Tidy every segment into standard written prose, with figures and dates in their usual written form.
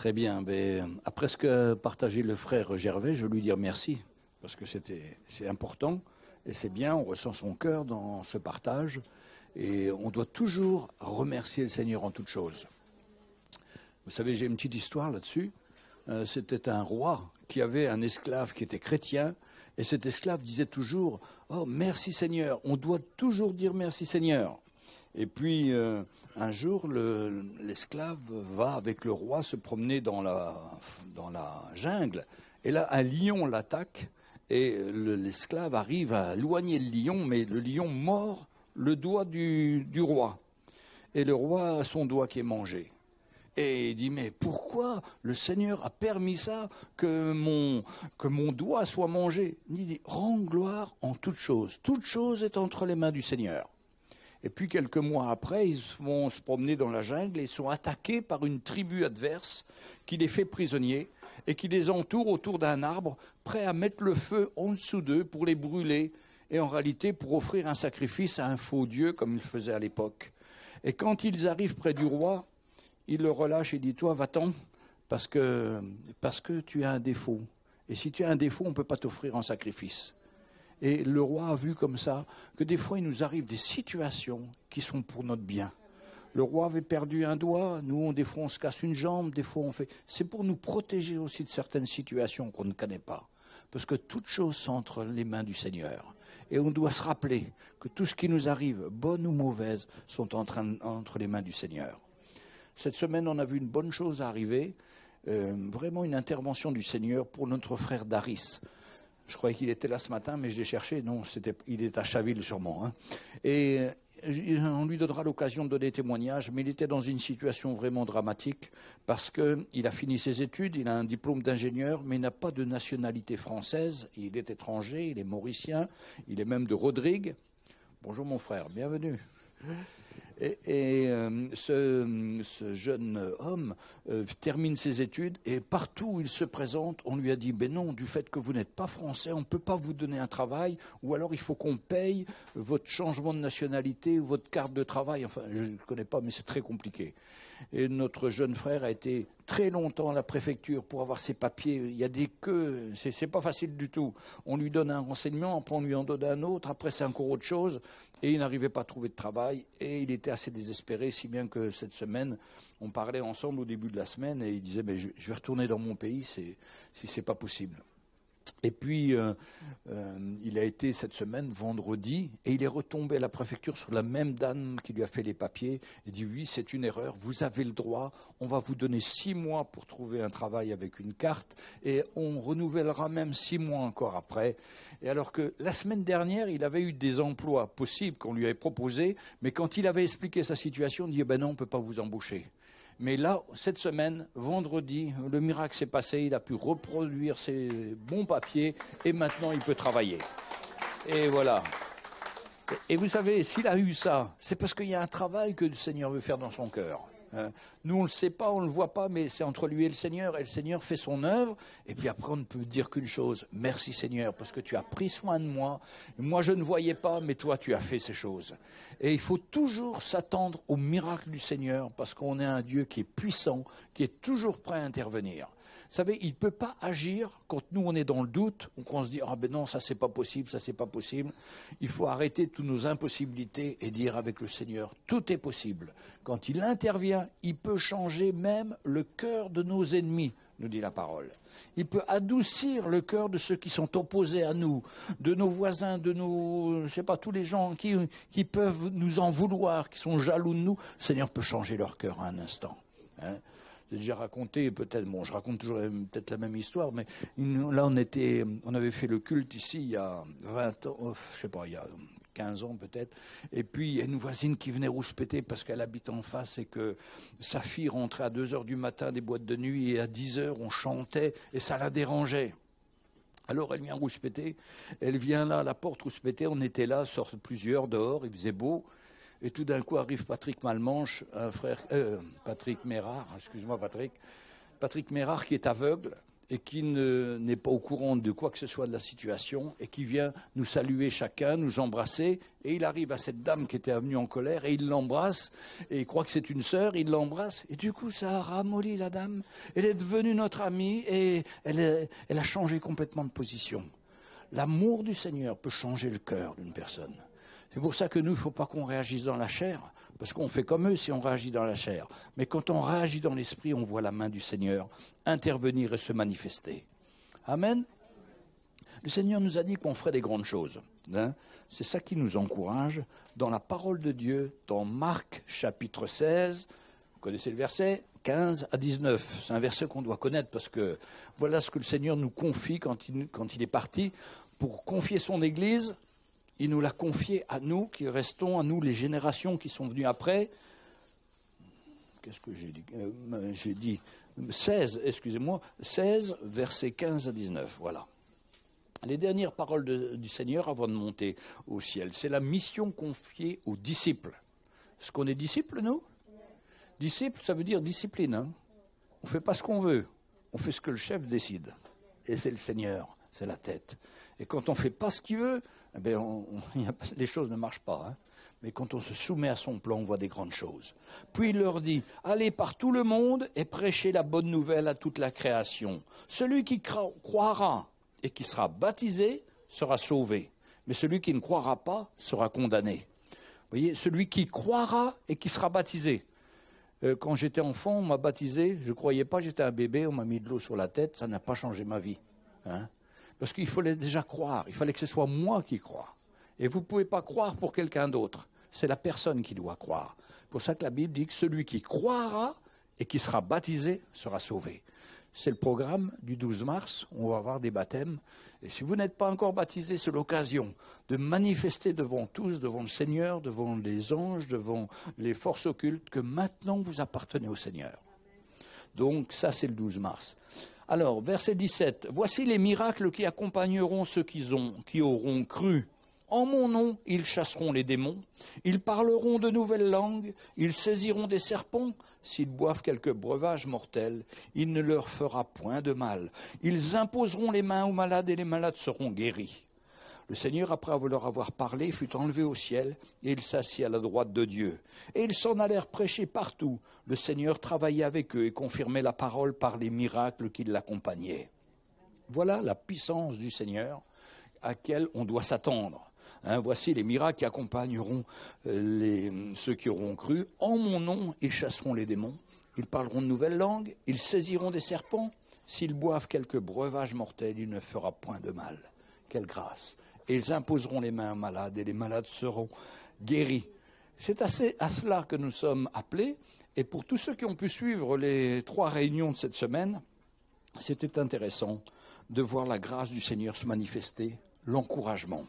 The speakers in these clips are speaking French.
Très bien. Mais après ce que partageait le frère Gervais, je veux lui dire merci, parce que c'est important et c'est bien, on ressent son cœur dans ce partage et on doit toujours remercier le Seigneur en toutes choses. Vous savez, j'ai une petite histoire là-dessus. C'était un roi qui avait un esclave qui était chrétien et cet esclave disait toujours « Oh, merci Seigneur !» On doit toujours dire « Merci Seigneur !» Et puis, un jour, l'esclave va avec le roi se promener dans la jungle. Et là, un lion l'attaque. Et l'esclave arrive à éloigner le lion, mais le lion mord le doigt du roi. Et le roi a son doigt qui est mangé. Et il dit, mais pourquoi le Seigneur a permis ça, que mon doigt soit mangé? Il dit, rends gloire en toute chose. Toute chose est entre les mains du Seigneur. Et puis quelques mois après, ils vont se promener dans la jungle et sont attaqués par une tribu adverse qui les fait prisonniers et qui les entoure autour d'un arbre, prêt à mettre le feu en dessous d'eux pour les brûler et en réalité pour offrir un sacrifice à un faux dieu comme ils faisaient à l'époque. Et quand ils arrivent près du roi, il le relâche et dit « Toi, va-t'en, parce que tu as un défaut. Et si tu as un défaut, on ne peut pas t'offrir un sacrifice. » Et le roi a vu comme ça que des fois, il nous arrive des situations qui sont pour notre bien. Le roi avait perdu un doigt, nous, des fois, on se casse une jambe, des fois, on fait... C'est pour nous protéger aussi de certaines situations qu'on ne connaît pas. Parce que toutes choses sont entre les mains du Seigneur. Et on doit se rappeler que tout ce qui nous arrive, bonne ou mauvaise, sont entre les mains du Seigneur. Cette semaine, on a vu une bonne chose arriver, vraiment une intervention du Seigneur pour notre frère Daris. Je croyais qu'il était là ce matin, mais je l'ai cherché. Non, il est à Chaville sûrement. Hein. Et on lui donnera l'occasion de donner témoignage, mais il était dans une situation vraiment dramatique parce qu'il a fini ses études, il a un diplôme d'ingénieur, mais il n'a pas de nationalité française. Il est étranger, il est mauricien, il est même de Rodrigue. Bonjour mon frère, bienvenue. Ce jeune homme termine ses études et partout où il se présente, on lui a dit « Ben non, du fait que vous n'êtes pas français, on ne peut pas vous donner un travail ou alors il faut qu'on paye votre changement de nationalité ou votre carte de travail. » Enfin, je ne connais pas, mais c'est très compliqué. Et notre jeune frère a été très longtemps à la préfecture pour avoir ses papiers. Il y a des queues, c'est pas facile du tout. On lui donne un renseignement, après on lui en donne un autre, après c'est encore autre chose. Et il n'arrivait pas à trouver de travail et il était assez désespéré, si bien que cette semaine, on parlait ensemble au début de la semaine et il disait mais je vais retourner dans mon pays si c'est pas possible. Et puis, il a été cette semaine, vendredi, et il est retombé à la préfecture sur la même dame qui lui a fait les papiers. Il dit, oui, c'est une erreur, vous avez le droit, on va vous donner 6 mois pour trouver un travail avec une carte, et on renouvellera même 6 mois encore après. Et alors que la semaine dernière, il avait eu des emplois possibles qu'on lui avait proposés, mais quand il avait expliqué sa situation, il dit, ben non, on ne peut pas vous embaucher. Mais là, cette semaine, vendredi, le miracle s'est passé, il a pu reproduire ses bons papiers et maintenant il peut travailler. Et voilà. Et vous savez, s'il a eu ça, c'est parce qu'il y a un travail que le Seigneur veut faire dans son cœur. Nous, on ne le sait pas, on ne le voit pas, mais c'est entre lui et le Seigneur fait son œuvre. Et puis après, on ne peut dire qu'une chose, merci Seigneur, parce que tu as pris soin de moi. Moi, je ne voyais pas, mais toi, tu as fait ces choses. Et il faut toujours s'attendre au miracle du Seigneur, parce qu'on est un Dieu qui est puissant, qui est toujours prêt à intervenir. Vous savez, il ne peut pas agir quand nous, on est dans le doute, ou qu'on se dit « Ah ben non, ça c'est pas possible, ça c'est pas possible ». Il faut arrêter toutes nos impossibilités et dire avec le Seigneur « Tout est possible ». Quand il intervient, il peut changer même le cœur de nos ennemis, nous dit la parole. Il peut adoucir le cœur de ceux qui sont opposés à nous, de nos voisins, de nos, je sais pas, tous les gens qui peuvent nous en vouloir, qui sont jaloux de nous. Le Seigneur peut changer leur cœur à un instant. Hein. J'ai déjà raconté, peut-être, bon, je raconte toujours peut-être la même histoire, mais là, on avait fait le culte ici il y a 20 ans, je sais pas, il y a 15 ans peut-être, et puis il y a une voisine qui venait rouspéter parce qu'elle habite en face et que sa fille rentrait à 2 heures du matin des boîtes de nuit et à 10 heures on chantait et ça la dérangeait. Alors elle vient rouspéter, elle vient là à la porte rouspéter, on était là, sortent plusieurs dehors, il faisait beau. Et tout d'un coup arrive Patrick Malmanche, un frère, Patrick Mérard, excuse-moi Patrick Mérard qui est aveugle et qui n'est pas au courant de quoi que ce soit de la situation et qui vient nous saluer chacun, nous embrasser. Et il arrive à cette dame qui était venue en colère et il l'embrasse et il croit que c'est une sœur, il l'embrasse. Et du coup, ça a ramolli la dame. Elle est devenue notre amie et elle a changé complètement de position. L'amour du Seigneur peut changer le cœur d'une personne. C'est pour ça que nous, il ne faut pas qu'on réagisse dans la chair, parce qu'on fait comme eux si on réagit dans la chair. Mais quand on réagit dans l'esprit, on voit la main du Seigneur intervenir et se manifester. Amen. Le Seigneur nous a dit qu'on ferait des grandes choses. Hein. C'est ça qui nous encourage dans la parole de Dieu, dans Marc chapitre 16. Vous connaissez le verset 15 à 19. C'est un verset qu'on doit connaître parce que voilà ce que le Seigneur nous confie quand il est parti pour confier son Église. Il nous l'a confié à nous, qui restons, à nous, les générations qui sont venues après. Qu'est-ce que j'ai dit j'ai dit 16, excusez-moi, 16, versets 15 à 19, voilà. Les dernières paroles du Seigneur avant de monter au ciel, c'est la mission confiée aux disciples. Est-ce qu'on est disciples, nous ? Disciple, ça veut dire discipline. Hein. On ne fait pas ce qu'on veut, on fait ce que le chef décide. Et c'est le Seigneur, c'est la tête. Et quand on ne fait pas ce qu'il veut, eh bien, les choses ne marchent pas. Hein. Mais quand on se soumet à son plan, on voit des grandes choses. Puis il leur dit, allez par tout le monde et prêchez la bonne nouvelle à toute la création. Celui qui croira et qui sera baptisé sera sauvé. Mais celui qui ne croira pas sera condamné. Vous voyez, celui qui croira et qui sera baptisé. Quand j'étais enfant, on m'a baptisé, je ne croyais pas, j'étais un bébé, on m'a mis de l'eau sur la tête, ça n'a pas changé ma vie. Hein. Parce qu'il fallait déjà croire, il fallait que ce soit moi qui croie. Et vous ne pouvez pas croire pour quelqu'un d'autre, c'est la personne qui doit croire. C'est pour ça que la Bible dit que celui qui croira et qui sera baptisé sera sauvé. C'est le programme du 12 mars, on va avoir des baptêmes. Et si vous n'êtes pas encore baptisé, c'est l'occasion de manifester devant tous, devant le Seigneur, devant les anges, devant les forces occultes, que maintenant vous appartenez au Seigneur. Donc ça, c'est le 12 mars. Alors, verset 17. « Voici les miracles qui accompagneront ceux qui auront cru. En mon nom, ils chasseront les démons, ils parleront de nouvelles langues, ils saisiront des serpents. S'ils boivent quelques breuvages mortels, il ne leur fera point de mal. Ils imposeront les mains aux malades et les malades seront guéris. » Le Seigneur, après leur avoir parlé, fut enlevé au ciel et il s'assit à la droite de Dieu. Et ils s'en allèrent prêcher partout. Le Seigneur travaillait avec eux et confirmait la parole par les miracles qui l'accompagnaient. Voilà la puissance du Seigneur à laquelle on doit s'attendre. Hein, voici les miracles qui accompagneront ceux qui auront cru. En mon nom, ils chasseront les démons. Ils parleront de nouvelles langues. Ils saisiront des serpents. S'ils boivent quelques breuvages mortels, il ne fera point de mal. Quelle grâce! Et ils imposeront les mains aux malades et les malades seront guéris. C'est à cela que nous sommes appelés. Et pour tous ceux qui ont pu suivre les 3 réunions de cette semaine, c'était intéressant de voir la grâce du Seigneur se manifester, l'encouragement.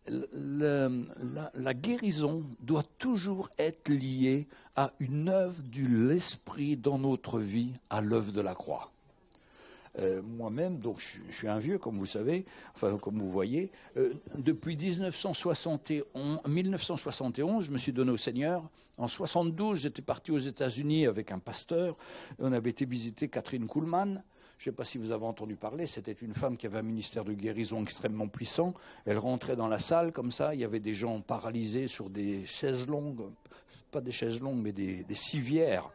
La guérison doit toujours être liée à une œuvre de l'Esprit dans notre vie, à l'œuvre de la croix. Moi-même, donc je suis un vieux, comme vous savez, enfin comme vous voyez, depuis 1971, je me suis donné au Seigneur. En 72, j'étais parti aux États-Unis avec un pasteur. On avait été visiter Catherine Kuhlman. Je ne sais pas si vous avez entendu parler, c'était une femme qui avait un ministère de guérison extrêmement puissant. Elle rentrait dans la salle comme ça, il y avait des gens paralysés sur des chaises longues, pas des chaises longues, mais des civières,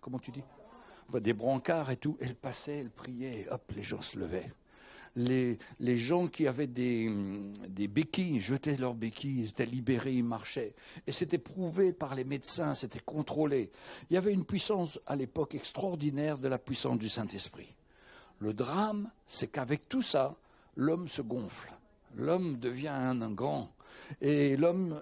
comment tu dis ? Des brancards et tout. Elle passait, elle priait, et hop, les gens se levaient. Les gens qui avaient des béquilles jetaient leurs béquilles, ils étaient libérés, ils marchaient. Et c'était prouvé par les médecins, c'était contrôlé. Il y avait une puissance à l'époque extraordinaire de la puissance du Saint-Esprit. Le drame, c'est qu'avec tout ça, l'homme se gonfle. L'homme devient un grand. Et l'homme,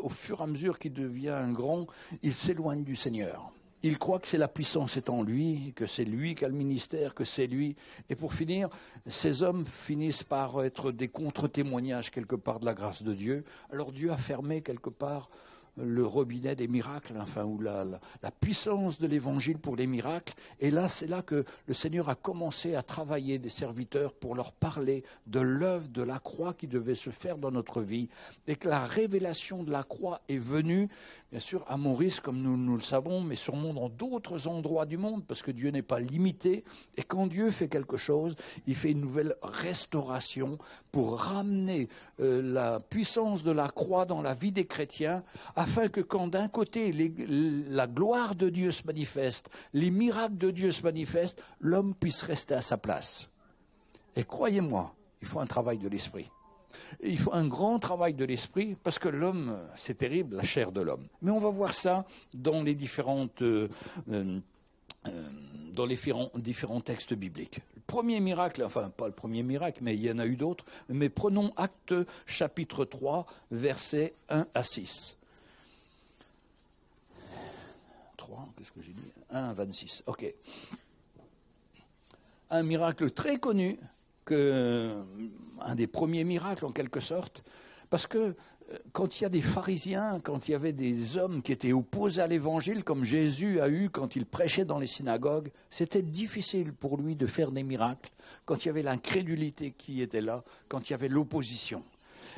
au fur et à mesure qu'il devient un grand, il s'éloigne du Seigneur. Il croit que c'est la puissance est en lui, que c'est lui qui a le ministère, que c'est lui. Et pour finir, ces hommes finissent par être des contre-témoignages quelque part de la grâce de Dieu. Alors Dieu a fermé quelque part le robinet des miracles, enfin, ou la puissance de l'évangile pour les miracles. Et là, c'est là que le Seigneur a commencé à travailler des serviteurs pour leur parler de l'œuvre de la croix qui devait se faire dans notre vie. Et que la révélation de la croix est venue, bien sûr, à Maurice, comme nous le savons, mais sûrement dans d'autres endroits du monde, parce que Dieu n'est pas limité. Et quand Dieu fait quelque chose, il fait une nouvelle restauration pour ramener la puissance de la croix dans la vie des chrétiens, afin que quand d'un côté la gloire de Dieu se manifeste, les miracles de Dieu se manifestent, l'homme puisse rester à sa place. Et croyez-moi, il faut un travail de l'esprit. Il faut un grand travail de l'esprit, parce que l'homme, c'est terrible, la chair de l'homme. Mais on va voir ça dans les différents textes bibliques. Le premier miracle, enfin pas le premier miracle, mais il y en a eu d'autres, mais prenons Actes chapitre 3, versets 1 à 6. 3, qu'est-ce que j'ai dit ? 1 à 26, ok. Un miracle très connu, un des premiers miracles en quelque sorte, parce que quand il y a des pharisiens, quand il y avait des hommes qui étaient opposés à l'évangile, comme Jésus a eu quand il prêchait dans les synagogues, c'était difficile pour lui de faire des miracles, quand il y avait l'incrédulité qui était là, quand il y avait l'opposition.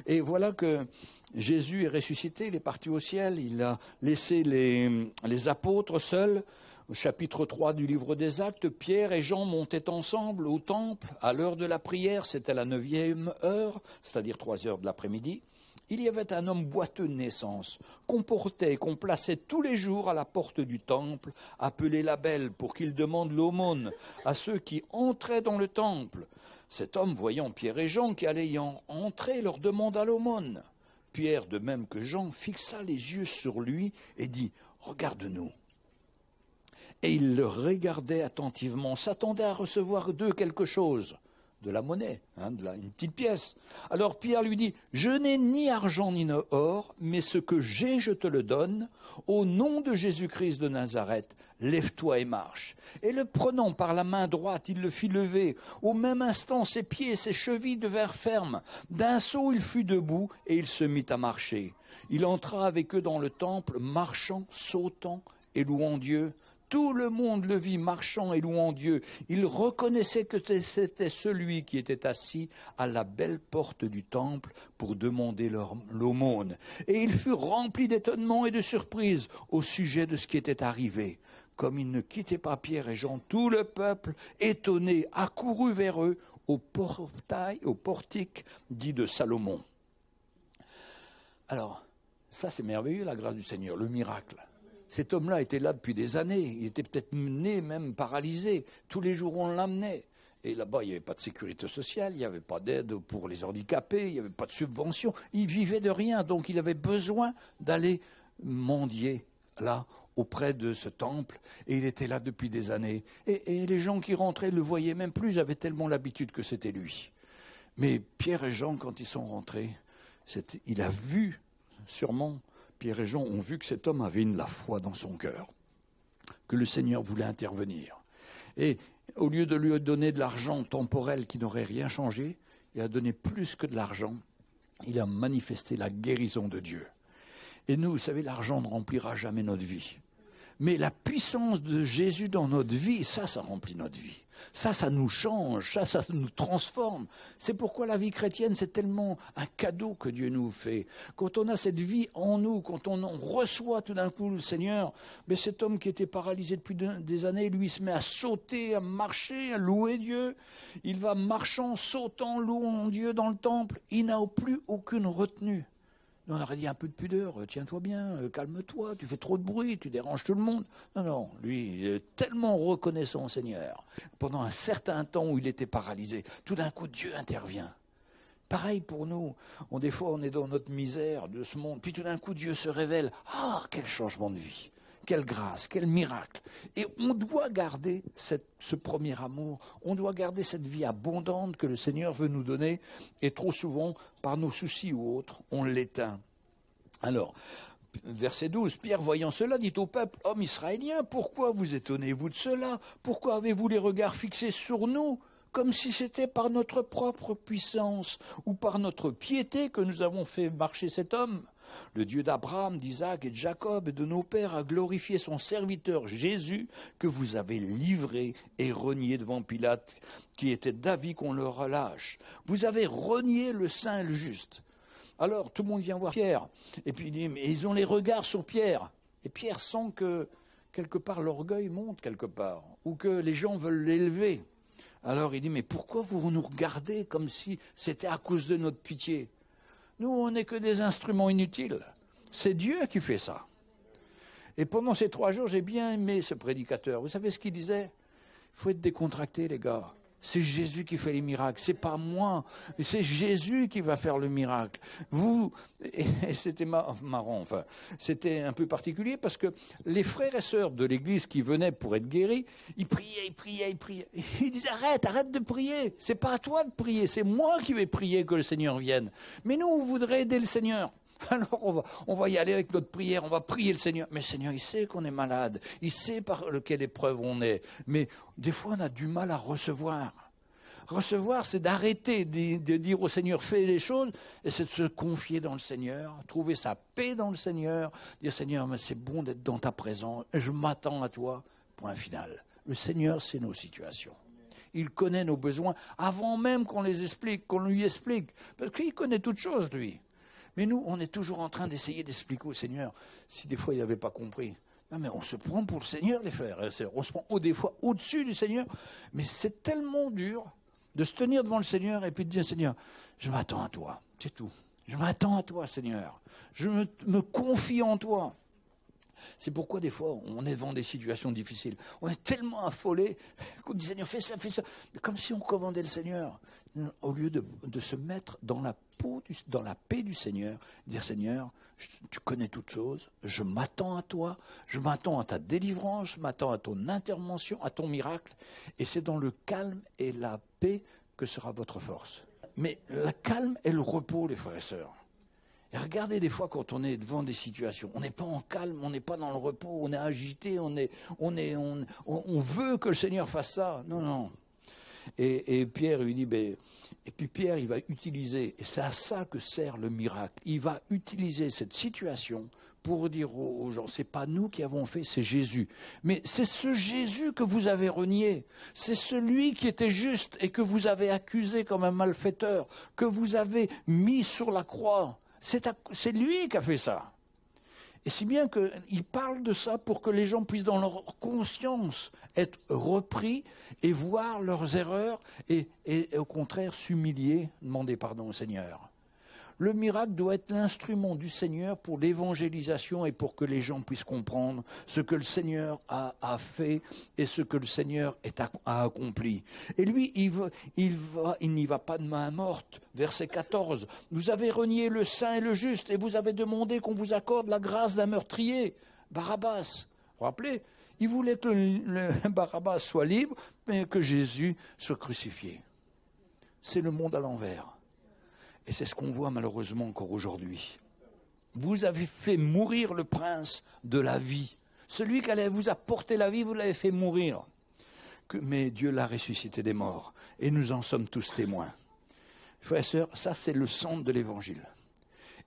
Et voilà que Jésus est ressuscité, il est parti au ciel, il a laissé les apôtres seuls. Au chapitre 3 du livre des Actes, Pierre et Jean montaient ensemble au temple à l'heure de la prière, c'était la 9e heure, c'est-à-dire 3 heures de l'après-midi. Il y avait un homme boiteux de naissance, qu'on portait et qu'on plaçait tous les jours à la porte du temple, appelé la Belle, pour qu'il demande l'aumône à ceux qui entraient dans le temple. Cet homme, voyant Pierre et Jean qui allaient y entrer, leur demanda l'aumône. Pierre, de même que Jean, fixa les yeux sur lui et dit « Regarde-nous ». Et il le regardait attentivement, s'attendait à recevoir d'eux quelque chose, de la monnaie, une petite pièce. Alors Pierre lui dit, « Je n'ai ni argent ni or, mais ce que j'ai, je te le donne. Au nom de Jésus-Christ de Nazareth, lève-toi et marche. » Et le prenant par la main droite, il le fit lever. Au même instant, ses pieds et ses chevilles devinrent fermes. D'un saut, il fut debout et il se mit à marcher. Il entra avec eux dans le temple, marchant, sautant et louant Dieu. Tout le monde le vit marchant et louant Dieu. Il reconnaissait que c'était celui qui était assis à la belle porte du temple pour demander l'aumône. Et il fut rempli d'étonnement et de surprise au sujet de ce qui était arrivé. Comme il ne quittait pas Pierre et Jean, tout le peuple, étonné, accourut vers eux au portique dit de Salomon. Alors, ça c'est merveilleux, la grâce du Seigneur, le miracle. Cet homme-là était là depuis des années. Il était peut-être né, même paralysé. Tous les jours, on l'amenait. Et là-bas, il n'y avait pas de sécurité sociale, il n'y avait pas d'aide pour les handicapés, il n'y avait pas de subvention. Il vivait de rien, donc il avait besoin d'aller mendier là, auprès de ce temple. Et il était là depuis des années. Et les gens qui rentraient ne le voyaient même plus, ils avaient tellement l'habitude que c'était lui. Mais Pierre et Jean, quand ils sont rentrés, il a vu, sûrement, Pierre et Jean ont vu que cet homme avait la foi dans son cœur, que le Seigneur voulait intervenir. Et au lieu de lui donner de l'argent temporel qui n'aurait rien changé, il a donné plus que de l'argent. Il a manifesté la guérison de Dieu. Et nous, vous savez, l'argent ne remplira jamais notre vie. Mais la puissance de Jésus dans notre vie, ça remplit notre vie. Ça nous change, ça nous transforme. C'est pourquoi la vie chrétienne, c'est tellement un cadeau que Dieu nous fait. Quand on a cette vie en nous, quand on en reçoit tout d'un coup le Seigneur, mais cet homme qui était paralysé depuis des années, lui, il se met à sauter, à marcher, à louer Dieu. Il va marchant, sautant, louant Dieu dans le temple. Il n'a plus aucune retenue. On aurait dit un peu de pudeur, tiens-toi bien, calme-toi, tu fais trop de bruit, tu déranges tout le monde. Non, lui, il est tellement reconnaissant au Seigneur. Pendant un certain temps où il était paralysé, tout d'un coup, Dieu intervient. Pareil pour nous, des fois on est dans notre misère de ce monde, puis tout d'un coup Dieu se révèle. Ah, quel changement de vie, quelle grâce, quel miracle. Et on doit garder ce premier amour, on doit garder cette vie abondante que le Seigneur veut nous donner, et trop souvent, par nos soucis ou autres, on l'éteint. Alors, verset 12, Pierre, voyant cela, dit au peuple, « Hommes israéliens, pourquoi vous étonnez-vous de cela? Pourquoi avez-vous les regards fixés sur nous? comme si c'était par notre propre puissance ou par notre piété que nous avons fait marcher cet homme. Le Dieu d'Abraham, d'Isaac et de Jacob et de nos pères a glorifié son serviteur Jésus que vous avez livré et renié devant Pilate, qui était d'avis qu'on le relâche. Vous avez renié le saint et le juste. » Alors tout le monde vient voir Pierre et puis il dit « Mais ils ont les regards sur Pierre. » Et Pierre sent que quelque part l'orgueil monte quelque part ou que les gens veulent l'élever. Alors il dit « Mais pourquoi vous nous regardez comme si c'était à cause de notre pitié ? Nous, on n'est que des instruments inutiles. C'est Dieu qui fait ça. » Et pendant ces 3 jours, j'ai bien aimé ce prédicateur. Vous savez ce qu'il disait ? Il faut être décontracté, les gars. C'est Jésus qui fait les miracles, c'est pas moi. C'est Jésus qui va faire le miracle. Vous, et c'était marrant, enfin, c'était un peu particulier parce que les frères et sœurs de l'église qui venaient pour être guéris, ils priaient. Ils disaient arrête de prier. C'est pas à toi de prier, c'est moi qui vais prier que le Seigneur vienne. Mais nous, on voudrait aider le Seigneur. Alors on va y aller avec notre prière, on va prier le Seigneur. Mais le Seigneur, il sait qu'on est malade, il sait par quelle épreuve on est. Mais des fois, on a du mal à recevoir. Recevoir, c'est d'arrêter de dire au Seigneur, fais les choses, et c'est de se confier dans le Seigneur, trouver sa paix dans le Seigneur, dire Seigneur, mais c'est bon d'être dans ta présence, je m'attends à toi, point final. Le Seigneur, c'est nos situations. Il connaît nos besoins avant même qu'on les explique, qu'on lui explique, parce qu'il connaît toutes choses, lui. Mais nous, on est toujours en train d'essayer d'expliquer au Seigneur, si des fois il n'avait pas compris. Non, mais on se prend pour le Seigneur, les frères. On se prend des fois au-dessus du Seigneur. Mais c'est tellement dur de se tenir devant le Seigneur et puis de dire, Seigneur, je m'attends à toi, c'est tout. Je m'attends à toi, Seigneur. Je me confie en toi. C'est pourquoi des fois, on est devant des situations difficiles. On est tellement affolé qu'on dit, Seigneur, fais ça. Mais comme si on commandait le Seigneur. Au lieu de se mettre dans la paix du Seigneur, dire, Seigneur, tu connais toutes choses, je m'attends à toi, je m'attends à ta délivrance, je m'attends à ton intervention, à ton miracle. Et c'est dans le calme et la paix que sera votre force. Mais le calme et le repos, les frères et sœurs. Et regardez des fois quand on est devant des situations, on n'est pas en calme, on n'est pas dans le repos, on est agité, on veut que le Seigneur fasse ça. Non. Et Pierre lui dit, et puis Pierre il va utiliser, et c'est à ça que sert le miracle, il va utiliser cette situation pour dire aux gens, c'est pas nous qui avons fait, c'est Jésus. Mais c'est ce Jésus que vous avez renié, c'est celui qui était juste et que vous avez accusé comme un malfaiteur, que vous avez mis sur la croix. C'est lui qui a fait ça. Et si bien qu'il parle de ça pour que les gens puissent dans leur conscience être repris et voir leurs erreurs et au contraire s'humilier, demander pardon au Seigneur. Le miracle doit être l'instrument du Seigneur pour l'évangélisation et pour que les gens puissent comprendre ce que le Seigneur a fait et ce que le Seigneur a accompli. Et lui, il n'y va pas de main morte. Verset 14, « Vous avez renié le saint et le juste et vous avez demandé qu'on vous accorde la grâce d'un meurtrier. » Barabbas, vous vous rappelez, il voulait que le Barabbas soit libre, mais que Jésus soit crucifié. C'est le monde à l'envers. Et c'est ce qu'on voit malheureusement encore aujourd'hui. Vous avez fait mourir le prince de la vie. Celui qui allait vous apporter la vie, vous l'avez fait mourir. Mais Dieu l'a ressuscité des morts. Et nous en sommes tous témoins. Frères et sœurs, ça c'est le centre de l'évangile.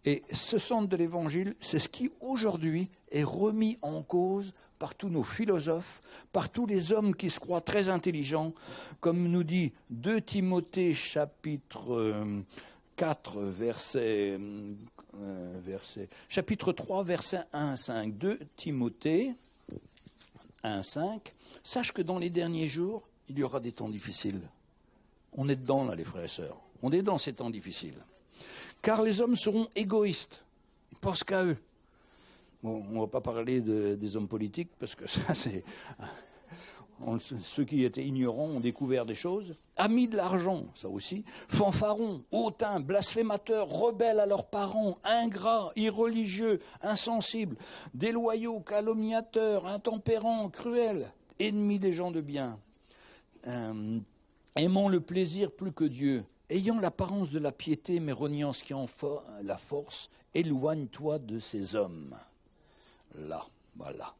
Et ce centre de l'évangile, c'est ce qui aujourd'hui est remis en cause par tous nos philosophes, par tous les hommes qui se croient très intelligents, comme nous dit 2 Timothée chapitre 4, chapitre 3, versets 1 à 5. 2 Timothée 1 à 5. Sache que dans les derniers jours, il y aura des temps difficiles. On est dedans, là, les frères et sœurs. On est dans ces temps difficiles. Car les hommes seront égoïstes. Ils pensent qu'à eux. Bon, on ne va pas parler des hommes politiques, parce que ça, c'est... Ceux qui étaient ignorants ont découvert des choses. Amis de l'argent, ça aussi. Fanfarons, hautains, blasphémateurs, rebelles à leurs parents, ingrats, irreligieux, insensibles, déloyaux, calomniateurs, intempérants, cruels, ennemis des gens de bien, aimant le plaisir plus que Dieu, ayant l'apparence de la piété, mais reniant ce qui en fait la force, éloigne-toi de ces hommes. Là, voilà.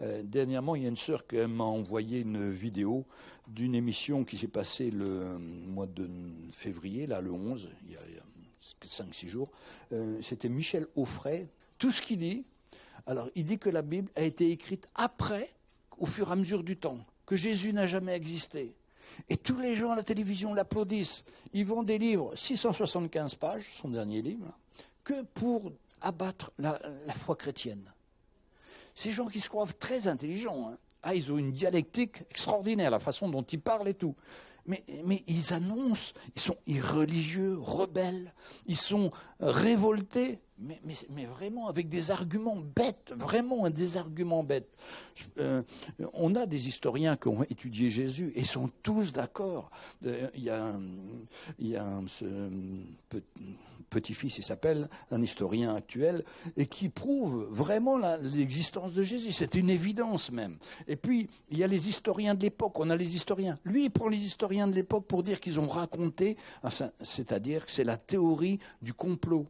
Dernièrement, il y a une sœur qui m'a envoyé une vidéo d'une émission qui s'est passée le mois de février, là, le 11, il y a 5-6 jours. C'était Michel Offray. Tout ce qu'il dit, alors il dit que la Bible a été écrite après, au fur et à mesure du temps, que Jésus n'a jamais existé. Et tous les gens à la télévision l'applaudissent. Ils vendent des livres, 675 pages, son dernier livre, que pour abattre la foi chrétienne. Ces gens qui se croient très intelligents, hein. Ah, ils ont une dialectique extraordinaire, la façon dont ils parlent et tout. Mais ils annoncent, ils sont irreligieux, rebelles, ils sont révoltés, mais vraiment avec des arguments bêtes, vraiment des arguments bêtes. On a des historiens qui ont étudié Jésus et sont tous d'accord. Il y a ce petit-fils, il s'appelle, un historien actuel, et qui prouve vraiment l'existence de Jésus. C'est une évidence même. Et puis, il y a les historiens de l'époque, on a les historiens. Lui, il prend les historiens de l'époque pour dire qu'ils ont raconté, c'est-à-dire que c'est la théorie du complot.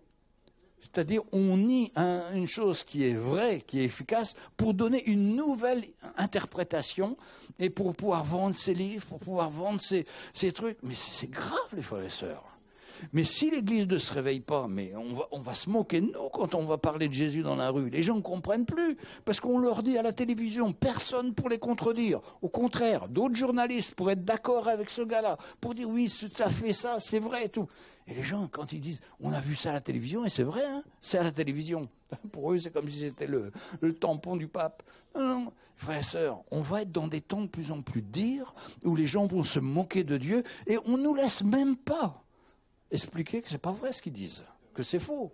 C'est-à-dire, on nie une chose qui est vraie, qui est efficace, pour donner une nouvelle interprétation et pour pouvoir vendre ses livres, pour pouvoir vendre ses trucs. Mais c'est grave, les frères et sœurs. Mais si l'Église ne se réveille pas, mais on va se moquer de nous quand on va parler de Jésus dans la rue. Les gens ne comprennent plus, parce qu'on leur dit à la télévision, personne pour les contredire. Au contraire, d'autres journalistes pourraient être d'accord avec ce gars-là, pour dire oui, ça fait ça, c'est vrai et tout. Et les gens, quand ils disent, on a vu ça à la télévision, et c'est vrai, hein, c'est à la télévision. Pour eux, c'est comme si c'était le tampon du pape. Non, frères et sœurs, on va être dans des temps de plus en plus durs, où les gens vont se moquer de Dieu, et on ne nous laisse même pas expliquer que ce n'est pas vrai ce qu'ils disent, que c'est faux.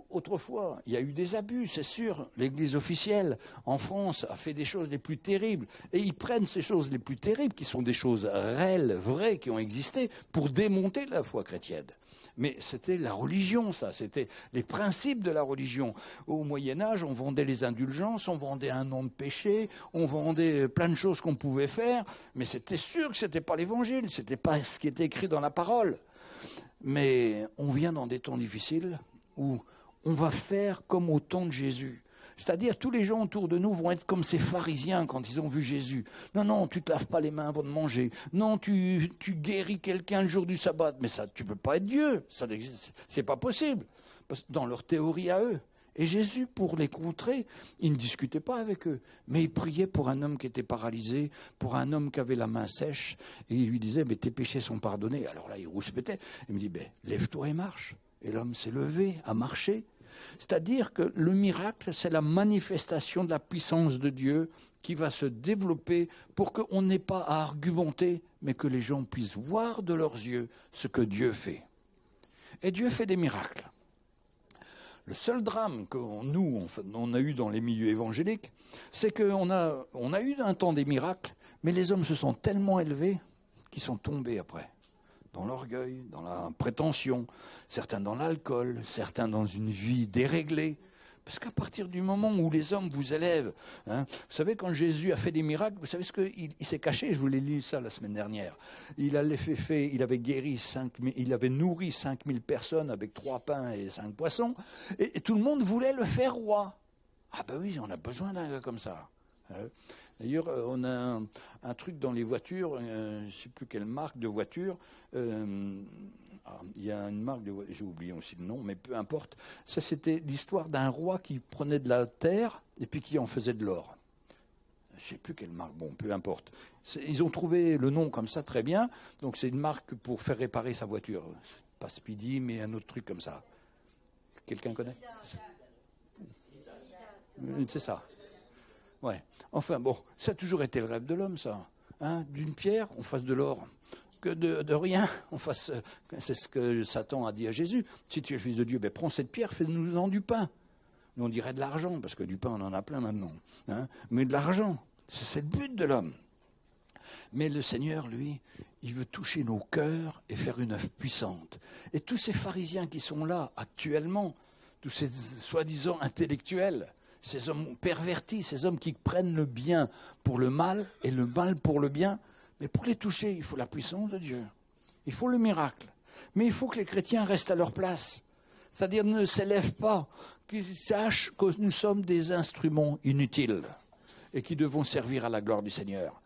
Autrefois, il y a eu des abus, c'est sûr. L'Église officielle en France a fait des choses les plus terribles. Et ils prennent ces choses les plus terribles, qui sont des choses réelles, vraies, qui ont existé, pour démonter la foi chrétienne. Mais c'était la religion, ça. C'était les principes de la religion. Au Moyen-Âge, on vendait les indulgences, on vendait un nom de péché, on vendait plein de choses qu'on pouvait faire. Mais c'était sûr que ce n'était pas l'Évangile, ce n'était pas ce qui était écrit dans la parole. Mais on vient dans des temps difficiles où on va faire comme au temps de Jésus. C'est-à-dire, tous les gens autour de nous vont être comme ces pharisiens quand ils ont vu Jésus. Non, non, tu ne te laves pas les mains avant de manger. Non, tu guéris quelqu'un le jour du sabbat. Mais ça, tu ne peux pas être Dieu. Ça n'existe, c'est pas possible. Dans leur théorie à eux. Et Jésus, pour les contrer, il ne discutait pas avec eux. Mais il priait pour un homme qui était paralysé, pour un homme qui avait la main sèche. Et il lui disait, mais tes péchés sont pardonnés. Alors là, il rouspétait. Il me dit, lève-toi et marche. Et l'homme s'est levé, a marché. C'est-à-dire que le miracle, c'est la manifestation de la puissance de Dieu qui va se développer pour qu'on n'ait pas à argumenter, mais que les gens puissent voir de leurs yeux ce que Dieu fait. Et Dieu fait des miracles. Le seul drame que nous, on a eu dans les milieux évangéliques, c'est qu'on a eu un temps des miracles, mais les hommes se sont tellement élevés qu'ils sont tombés après. Dans l'orgueil, dans la prétention, certains dans l'alcool, certains dans une vie déréglée. Parce qu'à partir du moment où les hommes vous élèvent, hein, vous savez, quand Jésus a fait des miracles, vous savez ce qu'il s'est caché, je vous l'ai lu ça la semaine dernière. Il avait guéri il avait nourri 5000 personnes avec 3 pains et 5 poissons, et tout le monde voulait le faire roi. Ah ben oui, on a besoin d'un gars comme ça. D'ailleurs, on a un truc dans les voitures, je ne sais plus quelle marque de voiture. Il y a une marque de voiture, j'ai oublié aussi le nom, mais peu importe. Ça, c'était l'histoire d'un roi qui prenait de la terre et puis qui en faisait de l'or. Je ne sais plus quelle marque, bon, peu importe. Ils ont trouvé le nom comme ça très bien. Donc, c'est une marque pour faire réparer sa voiture. Pas Speedy, mais un autre truc comme ça. Quelqu'un connaît ? C'est ça. Ouais. Enfin bon, ça a toujours été le rêve de l'homme, ça. Hein, d'une pierre, on fasse de l'or. Que de rien, on fasse. C'est ce que Satan a dit à Jésus. Si tu es le Fils de Dieu, prends cette pierre, fais-nous-en du pain. Nous, on dirait de l'argent, parce que du pain, on en a plein maintenant. Hein, mais de l'argent, c'est le but de l'homme. Mais le Seigneur, lui, il veut toucher nos cœurs et faire une œuvre puissante. Et tous ces pharisiens qui sont là actuellement, tous ces soi-disant intellectuels, ces hommes pervertis, ces hommes qui prennent le bien pour le mal et le mal pour le bien, mais pour les toucher, il faut la puissance de Dieu. Il faut le miracle. Mais il faut que les chrétiens restent à leur place. C'est-à-dire ne s'élèvent pas, qu'ils sachent que nous sommes des instruments inutiles. et qui devons servir à la gloire du Seigneur.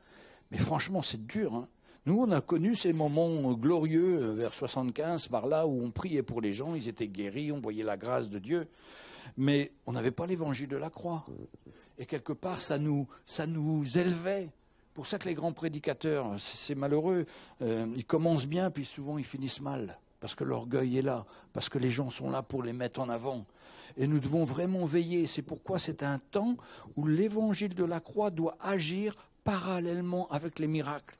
Mais franchement, c'est dur, hein. Nous, on a connu ces moments glorieux vers 75, par là, où on priait pour les gens, ils étaient guéris, on voyait la grâce de Dieu. Mais on n'avait pas l'évangile de la croix. Et quelque part, ça nous élevait. Pour ça que les grands prédicateurs, c'est malheureux, ils commencent bien, puis souvent ils finissent mal. Parce que l'orgueil est là, parce que les gens sont là pour les mettre en avant. Et nous devons vraiment veiller. C'est pourquoi c'est un temps où l'évangile de la croix doit agir parallèlement avec les miracles.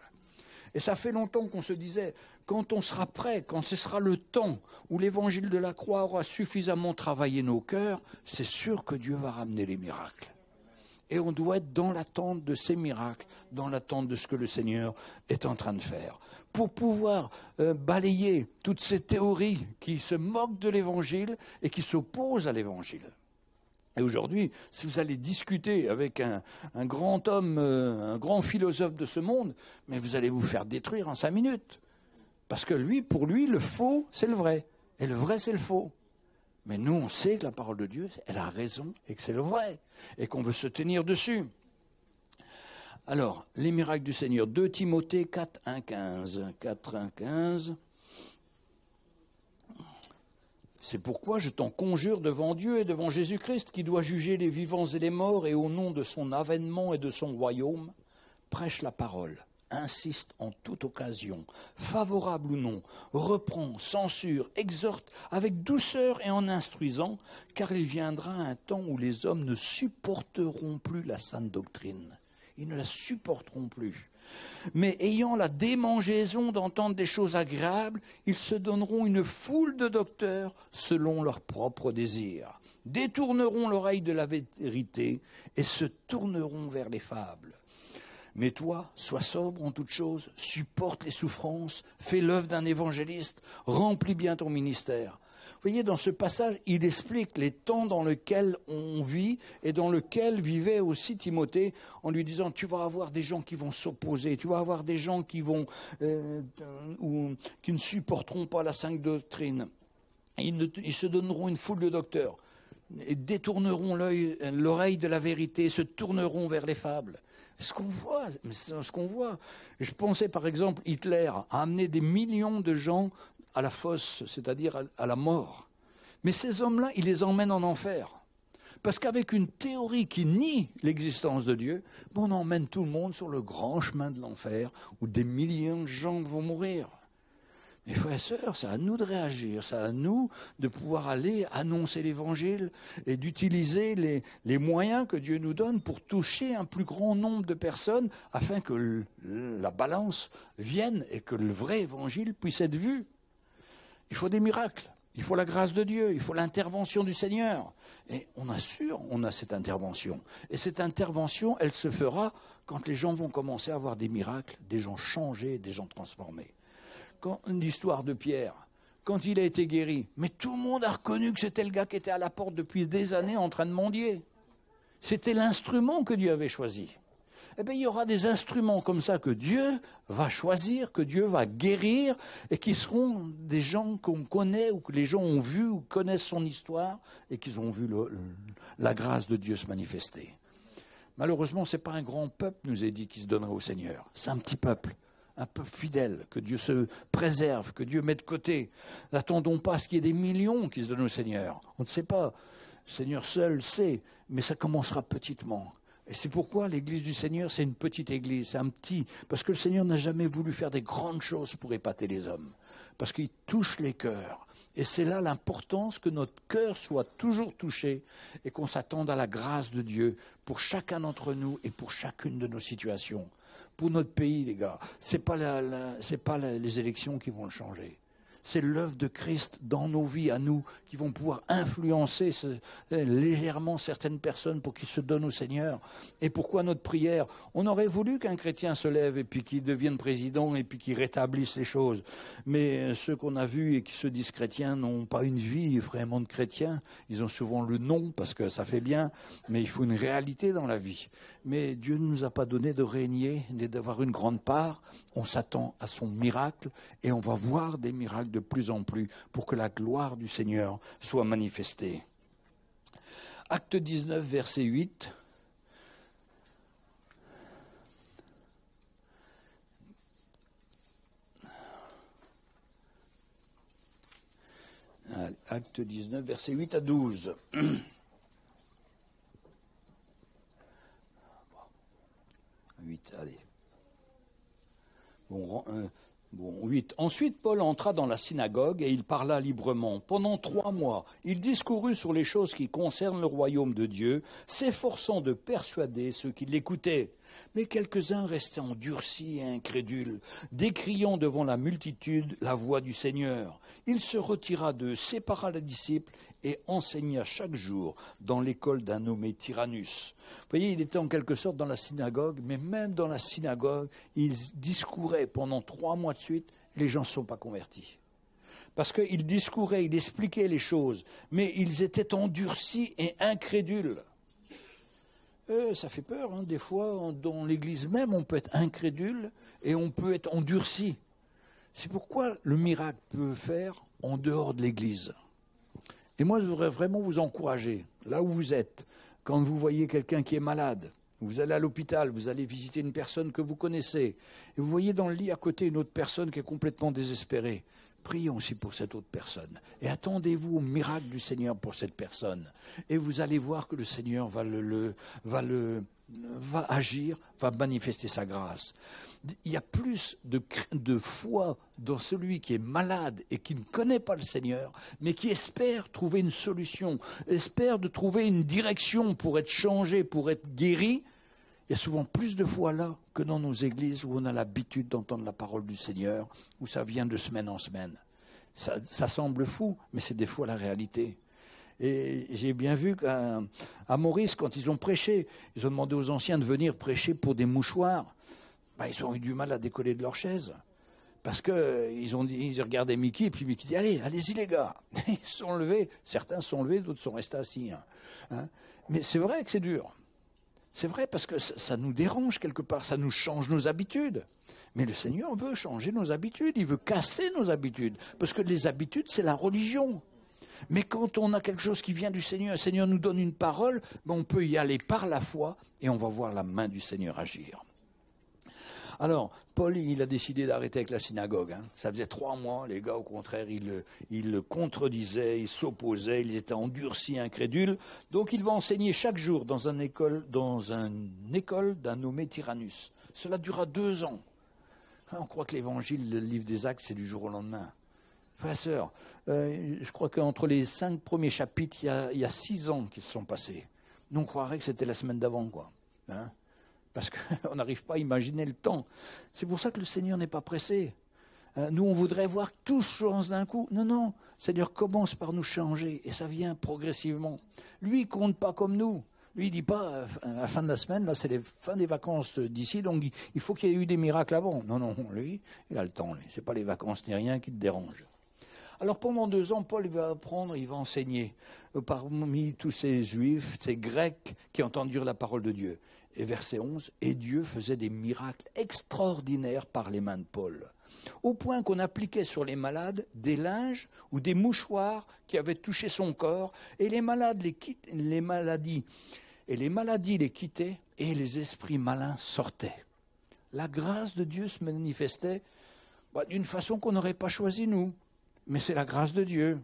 Et ça fait longtemps qu'on se disait, quand on sera prêt, quand ce sera le temps où l'évangile de la croix aura suffisamment travaillé nos cœurs, c'est sûr que Dieu va ramener les miracles. Et on doit être dans l'attente de ces miracles, dans l'attente de ce que le Seigneur est en train de faire. Pour pouvoir balayer toutes ces théories qui se moquent de l'évangile et qui s'opposent à l'évangile. Et aujourd'hui, si vous allez discuter avec un grand homme, un grand philosophe de ce monde, mais vous allez vous faire détruire en 5 minutes. Parce que lui, pour lui, le faux, c'est le vrai. Et le vrai, c'est le faux. Mais nous, on sait que la parole de Dieu, elle a raison et que c'est le vrai. Et qu'on veut se tenir dessus. Alors, les miracles du Seigneur. 2 Timothée 4, 1, 15. 4, 1, 15. C'est pourquoi je t'en conjure devant Dieu et devant Jésus-Christ, qui doit juger les vivants et les morts, et au nom de son avènement et de son royaume, prêche la parole, insiste en toute occasion, favorable ou non, reprend, censure, exhorte avec douceur et en instruisant, car il viendra un temps où les hommes ne supporteront plus la sainte doctrine. Ils ne la supporteront plus. Mais ayant la démangeaison d'entendre des choses agréables, ils se donneront une foule de docteurs selon leurs propres désirs, détourneront l'oreille de la vérité et se tourneront vers les fables. Mais toi, sois sobre en toutes choses, supporte les souffrances, fais l'œuvre d'un évangéliste, remplis bien ton ministère. Vous voyez, dans ce passage, il explique les temps dans lesquels on vit et dans lesquels vivait aussi Timothée, en lui disant, tu vas avoir des gens qui vont s'opposer, tu vas avoir des gens qui ne supporteront pas la sainte doctrine. Ils se donneront une foule de docteurs, et détourneront l'oreille de la vérité, se tourneront vers les fables. C'est ce qu'on voit. Je pensais par exemple, Hitler a amené des millions de gens à la fosse, c'est-à-dire à la mort. Mais ces hommes-là, il les emmène en enfer. Parce qu'avec une théorie qui nie l'existence de Dieu, on emmène tout le monde sur le grand chemin de l'enfer, où des millions de gens vont mourir. Mes frères et sœurs, c'est à nous de réagir, c'est à nous de pouvoir aller annoncer l'Évangile et d'utiliser les moyens que Dieu nous donne pour toucher un plus grand nombre de personnes afin que la balance vienne et que le vrai Évangile puisse être vu. Il faut des miracles, il faut la grâce de Dieu, il faut l'intervention du Seigneur. Et on assure, on a cette intervention. Et cette intervention, elle se fera quand les gens vont commencer à avoir des miracles, des gens changés, des gens transformés. L'histoire de Pierre, quand il a été guéri, mais tout le monde a reconnu que c'était le gars qui était à la porte depuis des années en train de mendier. C'était l'instrument que Dieu avait choisi. Eh bien, il y aura des instruments comme ça que Dieu va choisir, que Dieu va guérir, et qui seront des gens qu'on connaît, ou que les gens ont vu, ou connaissent son histoire, et qu'ils ont vu la grâce de Dieu se manifester. Malheureusement, ce n'est pas un grand peuple, nous est dit, qui se donnerait au Seigneur. C'est un petit peuple fidèle, que Dieu se préserve, que Dieu met de côté. N'attendons pas à ce qu'il y ait des millions qui se donnent au Seigneur. On ne sait pas. Le Seigneur seul sait, mais ça commencera petitement. Et c'est pourquoi l'Église du Seigneur, c'est une petite Église, c'est un petit... Parce que le Seigneur n'a jamais voulu faire des grandes choses pour épater les hommes. Parce qu'il touche les cœurs. Et c'est là l'importance que notre cœur soit toujours touché et qu'on s'attende à la grâce de Dieu pour chacun d'entre nous et pour chacune de nos situations. Pour notre pays, les gars, c'est pas les élections qui vont le changer. C'est l'œuvre de Christ dans nos vies, à nous, qui vont pouvoir influencer légèrement certaines personnes pour qu'ils se donnent au Seigneur. Et pourquoi notre prière? On aurait voulu qu'un chrétien se lève et puis qu'il devienne président et puis qu'il rétablisse les choses. Mais ceux qu'on a vus et qui se disent chrétiens n'ont pas une vie vraiment de chrétiens. Ils ont souvent le nom parce que ça fait bien, mais il faut une réalité dans la vie. Mais Dieu ne nous a pas donné de régner, ni d'avoir une grande part. On s'attend à son miracle et on va voir des miracles de plus en plus pour que la gloire du Seigneur soit manifestée. Acte 19, verset 8. Acte 19, versets 8 à 12. 8, allez. Bon, 8. Ensuite, Paul entra dans la synagogue et il parla librement. Pendant 3 mois, il discourut sur les choses qui concernent le royaume de Dieu, s'efforçant de persuader ceux qui l'écoutaient. Mais quelques-uns restaient endurcis et incrédules, décriant devant la multitude la voix du Seigneur. Il se retira d'eux, sépara les disciples et enseigna chaque jour dans l'école d'un nommé Tyrannus. Vous voyez, il était en quelque sorte dans la synagogue, mais même dans la synagogue, il discourait pendant 3 mois de suite, les gens ne sont pas convertis. Parce qu'il discourait, il expliquait les choses, mais ils étaient endurcis et incrédules. Ça fait peur, hein. Des fois, dans l'Église même, on peut être incrédule et on peut être endurci. C'est pourquoi le miracle peut faire en dehors de l'Église. Et moi, je voudrais vraiment vous encourager, là où vous êtes, quand vous voyez quelqu'un qui est malade, vous allez à l'hôpital, vous allez visiter une personne que vous connaissez, et vous voyez dans le lit à côté une autre personne qui est complètement désespérée. Prions aussi pour cette autre personne. Et attendez-vous au miracle du Seigneur pour cette personne. Et vous allez voir que le Seigneur va agir, va manifester sa grâce. Il y a plus de foi dans celui qui est malade et qui ne connaît pas le Seigneur, mais qui espère trouver une solution, espère de trouver une direction pour être changé, pour être guéri. Il y a souvent plus de foi là que dans nos églises où on a l'habitude d'entendre la parole du Seigneur, où ça vient de semaine en semaine. Ça semble fou, mais c'est des fois la réalité. Et j'ai bien vu qu'à Maurice, quand ils ont prêché, ils ont demandé aux anciens de venir prêcher pour des mouchoirs. Ils ont eu du mal à décoller de leur chaise. Parce qu'ils regardaient Mickey, et puis Mickey dit « Allez-y les gars !» Ils se sont levés, certains se sont levés, d'autres sont restés assis. Hein. Mais c'est vrai que c'est dur. C'est vrai parce que ça nous dérange quelque part, ça nous change nos habitudes. Mais le Seigneur veut changer nos habitudes, il veut casser nos habitudes. Parce que les habitudes, c'est la religion. Mais quand on a quelque chose qui vient du Seigneur, le Seigneur nous donne une parole, on peut y aller par la foi et on va voir la main du Seigneur agir. Alors, Paul, il a décidé d'arrêter avec la synagogue. Hein. Ça faisait 3 mois, les gars, au contraire, ils le contredisaient, ils s'opposaient, ils étaient endurcis, incrédules. Donc, il va enseigner chaque jour dans une école d'un nommé Tyrannus. Cela dura 2 ans. On croit que l'évangile, le livre des Actes, c'est du jour au lendemain. Frères et sœurs, je crois qu'entre les 5 premiers chapitres, il y a 6 ans qui se sont passés. Nous, on croirait que c'était la semaine d'avant, quoi. Hein? Parce qu'on n'arrive pas à imaginer le temps. C'est pour ça que le Seigneur n'est pas pressé. Nous, on voudrait voir que tout change d'un coup. Non, non, le Seigneur commence par nous changer, et ça vient progressivement. Lui, il ne compte pas comme nous. Lui, il ne dit pas, à la fin de la semaine, là, c'est la fin des vacances d'ici, donc il faut qu'il y ait eu des miracles avant. Non, non, lui, il a le temps. Ce n'est pas les vacances ni rien qui le dérange. Alors pendant 2 ans, Paul va apprendre, il va enseigner parmi tous ces Juifs, ces Grecs qui entendirent la parole de Dieu. Et verset 11, « Et Dieu faisait des miracles extraordinaires par les mains de Paul, au point qu'on appliquait sur les malades des linges ou des mouchoirs qui avaient touché son corps, et les maladies les quittaient, et les esprits malins sortaient. » La grâce de Dieu se manifestait d'une façon qu'on n'aurait pas choisie, nous. Mais c'est la grâce de Dieu.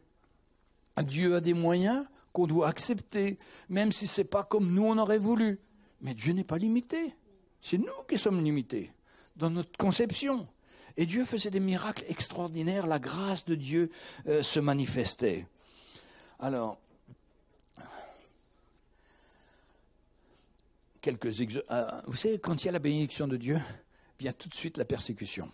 Dieu a des moyens qu'on doit accepter, même si ce n'est pas comme nous on aurait voulu. Mais Dieu n'est pas limité. C'est nous qui sommes limités dans notre conception. Et Dieu faisait des miracles extraordinaires. La grâce de Dieu se manifestait. Alors, vous savez, quand il y a la bénédiction de Dieu, vient tout de suite la persécution.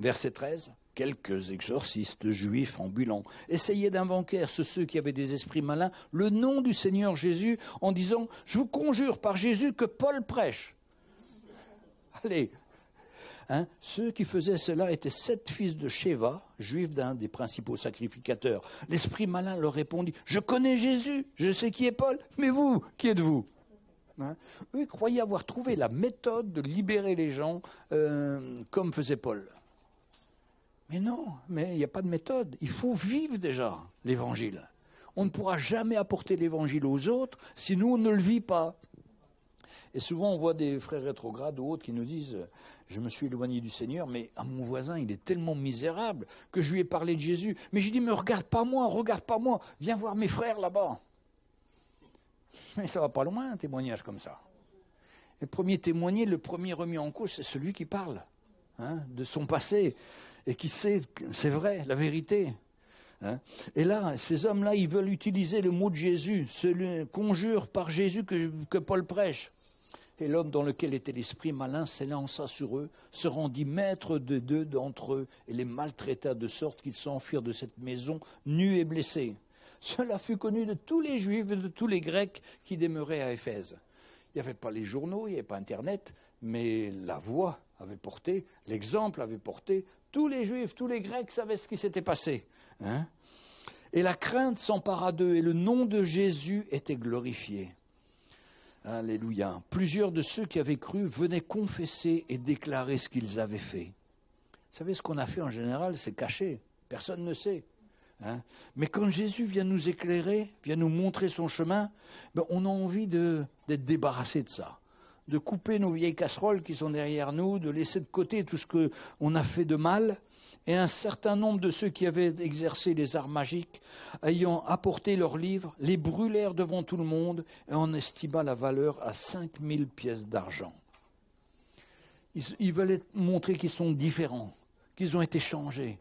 Verset 13. Quelques exorcistes juifs ambulants essayaient d'invoquer à ceux qui avaient des esprits malins le nom du Seigneur Jésus en disant « Je vous conjure par Jésus que Paul prêche ». Allez, ceux qui faisaient cela étaient 7 fils de Sheva, juifs d'un des principaux sacrificateurs. L'esprit malin leur répondit « Je connais Jésus, je sais qui est Paul, mais vous, qui êtes-vous » Eux croyaient avoir trouvé la méthode de libérer les gens comme faisait Paul. Mais non, mais il n'y a pas de méthode. Il faut vivre déjà l'évangile. On ne pourra jamais apporter l'évangile aux autres si nous, on ne le vit pas. Et souvent, on voit des frères rétrogrades ou autres qui nous disent « Je me suis éloigné du Seigneur, mais mon voisin, il est tellement misérable que je lui ai parlé de Jésus. » Mais je dis « Mais regarde pas moi, viens voir mes frères là-bas. » Mais ça va pas loin, un témoignage comme ça. Le premier témoigné, le premier remis en cause, c'est celui qui parle de son passé et qui sait, c'est vrai, la vérité. Et là, ces hommes-là, ils veulent utiliser le mot de Jésus, celui conjure par Jésus que Paul prêche. Et l'homme dans lequel était l'esprit malin s'élança sur eux, se rendit maître de deux d'entre eux et les maltraita de sorte qu'ils s'enfuirent de cette maison nus et blessés. Cela fut connu de tous les Juifs et de tous les Grecs qui demeuraient à Éphèse. Il n'y avait pas les journaux, il n'y avait pas Internet, mais la voix avait porté, l'exemple avait porté. Tous les Juifs, tous les Grecs savaient ce qui s'était passé. Et la crainte s'empara d'eux et le nom de Jésus était glorifié. Alléluia. Plusieurs de ceux qui avaient cru venaient confesser et déclarer ce qu'ils avaient fait. Vous savez, ce qu'on a fait en général, c'est caché. Personne ne sait. Mais quand Jésus vient nous éclairer, vient nous montrer son chemin, on a envie d'être débarrassé de ça. De couper nos vieilles casseroles qui sont derrière nous, de laisser de côté tout ce qu'on a fait de mal. Et un certain nombre de ceux qui avaient exercé les arts magiques, ayant apporté leurs livres, les brûlèrent devant tout le monde et en estima la valeur à 5000 pièces d'argent. Ils veulent montrer qu'ils sont différents, qu'ils ont été changés,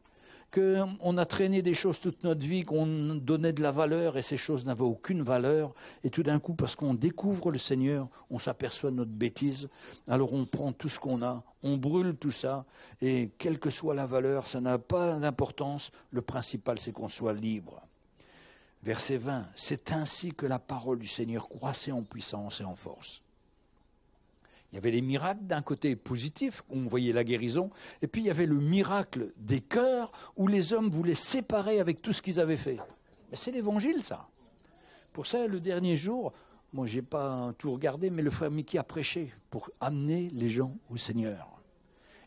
qu'on a traîné des choses toute notre vie, qu'on donnait de la valeur et ces choses n'avaient aucune valeur. Et tout d'un coup, parce qu'on découvre le Seigneur, on s'aperçoit de notre bêtise. Alors on prend tout ce qu'on a, on brûle tout ça et quelle que soit la valeur, ça n'a pas d'importance. Le principal, c'est qu'on soit libre. Verset 20, c'est ainsi que la parole du Seigneur croissait en puissance et en force. Il y avait les miracles d'un côté positif, où on voyait la guérison, et puis il y avait le miracle des cœurs, où les hommes voulaient séparer avec tout ce qu'ils avaient fait. Mais c'est l'évangile, ça. Pour ça, le dernier jour, moi je n'ai pas tout regardé, mais le frère Mickey a prêché pour amener les gens au Seigneur.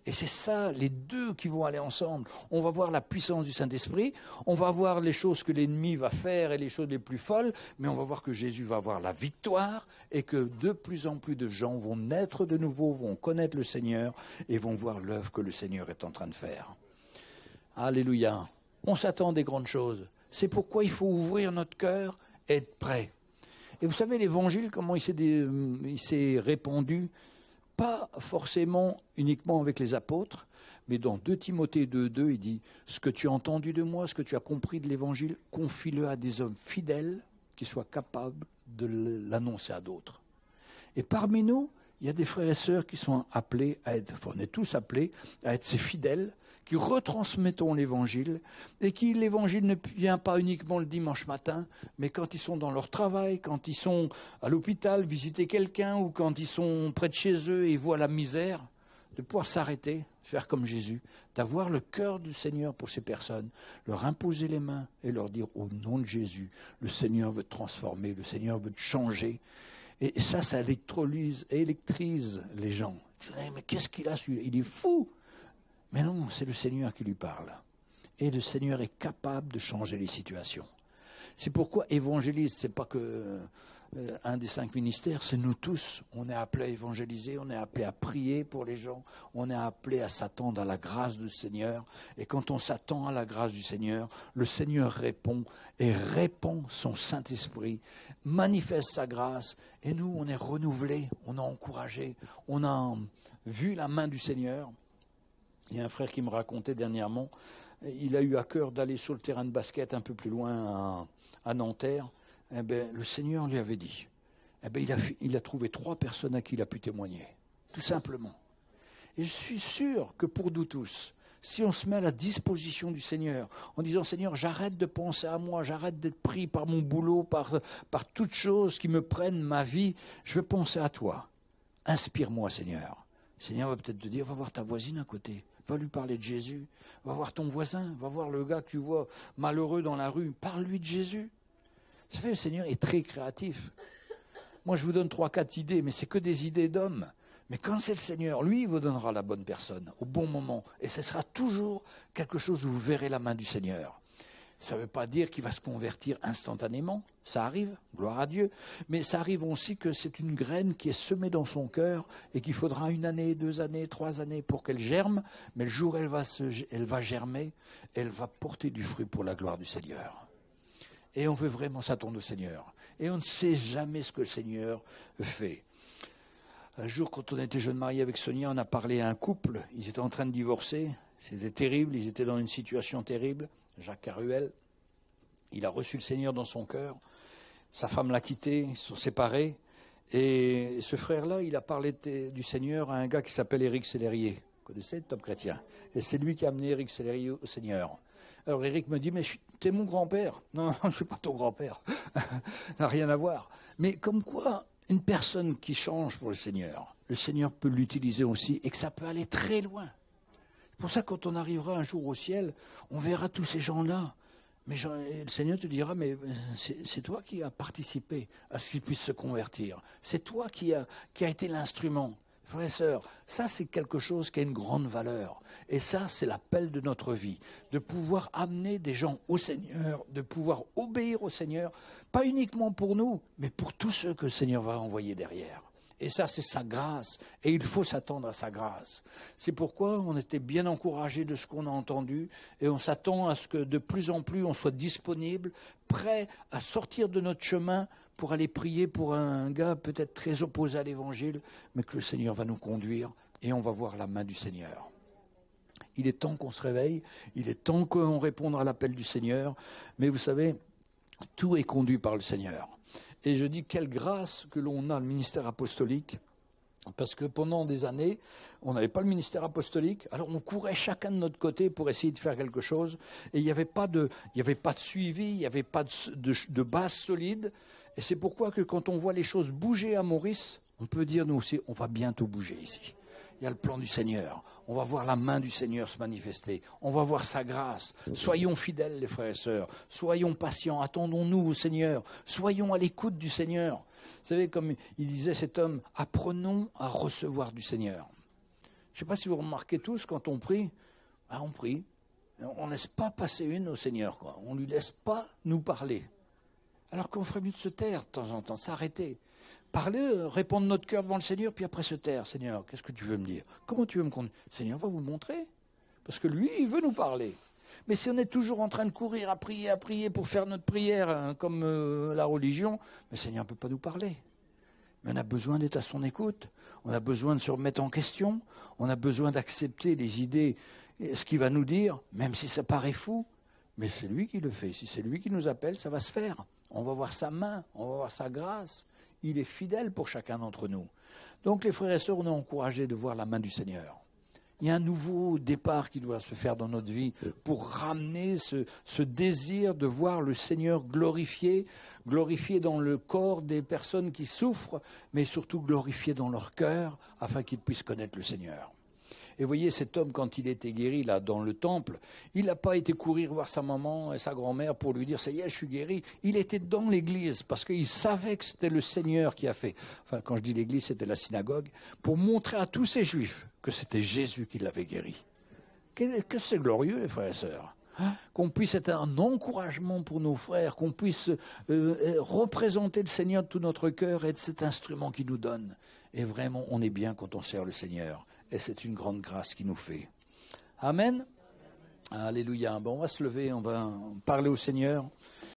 Et c'est ça, les deux qui vont aller ensemble. On va voir la puissance du Saint-Esprit, on va voir les choses que l'ennemi va faire et les choses les plus folles, mais on va voir que Jésus va avoir la victoire et que de plus en plus de gens vont naître de nouveau, vont connaître le Seigneur et vont voir l'œuvre que le Seigneur est en train de faire. Alléluia. On s'attend à des grandes choses. C'est pourquoi il faut ouvrir notre cœur et être prêt. Et vous savez, l'Évangile, comment il s'est répandu ? Pas forcément uniquement avec les apôtres, mais dans 2 Timothée 2,2, il dit « Ce que tu as entendu de moi, ce que tu as compris de l'Évangile, confie-le à des hommes fidèles qui soient capables de l'annoncer à d'autres. » Et parmi nous, il y a des frères et sœurs qui sont appelés à être, on est tous appelés à être ces fidèles, qui retransmettons l'Évangile, et qui l'Évangile ne vient pas uniquement le dimanche matin, mais quand ils sont dans leur travail, quand ils sont à l'hôpital, visiter quelqu'un, ou quand ils sont près de chez eux et ils voient la misère, de pouvoir s'arrêter, faire comme Jésus, d'avoir le cœur du Seigneur pour ces personnes, leur imposer les mains et leur dire au nom de Jésus, le Seigneur veut te transformer, le Seigneur veut te changer. Et ça électrise les gens. Mais qu'est-ce qu'il a celui-là ? Il est fou. Mais non, c'est le Seigneur qui lui parle. Et le Seigneur est capable de changer les situations. C'est pourquoi évangéliste, ce n'est pas que un des 5 ministères, c'est nous tous. On est appelés à évangéliser, on est appelés à prier pour les gens, on est appelés à s'attendre à la grâce du Seigneur. Et quand on s'attend à la grâce du Seigneur, le Seigneur répond et répand son Saint-Esprit, manifeste sa grâce. Et nous, on est renouvelés, on est encouragés, on a vu la main du Seigneur. Il y a un frère qui me racontait dernièrement, il a eu à cœur d'aller sur le terrain de basket un peu plus loin à Nanterre. Eh bien, le Seigneur lui avait dit, il a trouvé 3 personnes à qui il a pu témoigner, tout simplement. Et je suis sûr que pour nous tous, si on se met à la disposition du Seigneur, en disant, Seigneur, j'arrête de penser à moi, j'arrête d'être pris par mon boulot, par toutes choses qui me prennent ma vie, je veux penser à toi. Inspire-moi, Seigneur. Le Seigneur va peut-être te dire, va voir ta voisine à côté, va lui parler de Jésus, va voir ton voisin, va voir le gars que tu vois malheureux dans la rue, parle-lui de Jésus. Vous savez, le Seigneur est très créatif. Moi, je vous donne 3-4 idées, mais c'est que des idées d'hommes. Mais quand c'est le Seigneur, lui, il vous donnera la bonne personne, au bon moment. Et ce sera toujours quelque chose où vous verrez la main du Seigneur. Ça ne veut pas dire qu'il va se convertir instantanément, ça arrive, gloire à Dieu, mais ça arrive aussi que c'est une graine qui est semée dans son cœur et qu'il faudra 1 année, 2 années, 3 années pour qu'elle germe, mais le jour où elle va germer, elle va porter du fruit pour la gloire du Seigneur. Et on veut vraiment s'attendre au Seigneur. Et on ne sait jamais ce que le Seigneur fait. Un jour, quand on était jeune marié avec Sonia, on a parlé à un couple, ils étaient en train de divorcer, c'était terrible, ils étaient dans une situation terrible. Jacques Caruel, il a reçu le Seigneur dans son cœur, sa femme l'a quitté, ils se sont séparés, et ce frère-là, il a parlé du Seigneur à un gars qui s'appelle Éric Sellerier. Vous connaissez, Top Chrétien. Et c'est lui qui a amené Éric Sellerier au Seigneur. Alors Éric me dit, mais t'es mon grand-père. Non, je ne suis pas ton grand-père. Ça n'a rien à voir. Mais comme quoi, une personne qui change pour le Seigneur peut l'utiliser aussi, et que ça peut aller très loin. C'est pour ça que quand on arrivera un jour au ciel, on verra tous ces gens-là. Mais le Seigneur te dira, mais c'est toi qui as participé à ce qu'ils puissent se convertir. C'est toi qui a été l'instrument. Frères et sœurs, ça c'est quelque chose qui a une grande valeur. Et ça, c'est l'appel de notre vie. De pouvoir amener des gens au Seigneur, de pouvoir obéir au Seigneur, pas uniquement pour nous, mais pour tous ceux que le Seigneur va envoyer derrière. Et ça, c'est sa grâce. Et il faut s'attendre à sa grâce. C'est pourquoi on était bien encouragés de ce qu'on a entendu. Et on s'attend à ce que de plus en plus on soit disponible, prêt à sortir de notre chemin pour aller prier pour un gars peut-être très opposé à l'Évangile, mais que le Seigneur va nous conduire et on va voir la main du Seigneur. Il est temps qu'on se réveille. Il est temps qu'on réponde à l'appel du Seigneur. Mais vous savez, tout est conduit par le Seigneur. Et je dis quelle grâce que l'on a le ministère apostolique, parce que pendant des années, on n'avait pas le ministère apostolique, alors on courait chacun de notre côté pour essayer de faire quelque chose, et il n'y avait pas de suivi, il n'y avait pas de base solide, et c'est pourquoi que quand on voit les choses bouger à Maurice, on peut dire nous aussi, on va bientôt bouger ici. Il y a le plan du Seigneur. On va voir la main du Seigneur se manifester. On va voir sa grâce. Soyons fidèles, les frères et sœurs. Soyons patients. Attendons-nous au Seigneur. Soyons à l'écoute du Seigneur. Vous savez, comme il disait cet homme, apprenons à recevoir du Seigneur. Je ne sais pas si vous remarquez tous, quand on prie, on prie. On ne laisse pas passer une au Seigneur, quoi. On ne lui laisse pas nous parler. Alors qu'on ferait mieux de se taire de temps en temps, s'arrêter. Parler, répondre notre cœur devant le Seigneur, puis après se taire. Seigneur, qu'est-ce que tu veux me dire? Comment tu veux me conduire? Le Seigneur va vous montrer. Parce que lui, il veut nous parler. Mais si on est toujours en train de courir à prier pour faire notre prière, comme la religion, le Seigneur ne peut pas nous parler. Mais on a besoin d'être à son écoute. On a besoin de se remettre en question. On a besoin d'accepter les idées, ce qu'il va nous dire, même si ça paraît fou. Mais c'est lui qui le fait. Si c'est lui qui nous appelle, ça va se faire. On va voir sa main, on va voir sa grâce. Il est fidèle pour chacun d'entre nous. Donc les frères et sœurs, on est encouragés de voir la main du Seigneur. Il y a un nouveau départ qui doit se faire dans notre vie pour ramener ce désir de voir le Seigneur glorifié dans le corps des personnes qui souffrent, mais surtout glorifié dans leur cœur, afin qu'ils puissent connaître le Seigneur. Et vous voyez, cet homme, quand il était guéri là dans le temple, il n'a pas été courir voir sa maman et sa grand-mère pour lui dire « ça y est, je suis guéri ». Il était dans l'église parce qu'il savait que c'était le Seigneur qui a fait. Enfin, quand je dis l'église, c'était la synagogue, pour montrer à tous ces juifs que c'était Jésus qui l'avait guéri. Que c'est glorieux, les frères et sœurs. Qu'on puisse être un encouragement pour nos frères, qu'on puisse représenter le Seigneur de tout notre cœur et de cet instrument qu'il nous donne. Et vraiment, on est bien quand on sert le Seigneur. Et c'est une grande grâce qu'il nous fait. Amen. Alléluia. Bon, on va se lever, on va parler au Seigneur.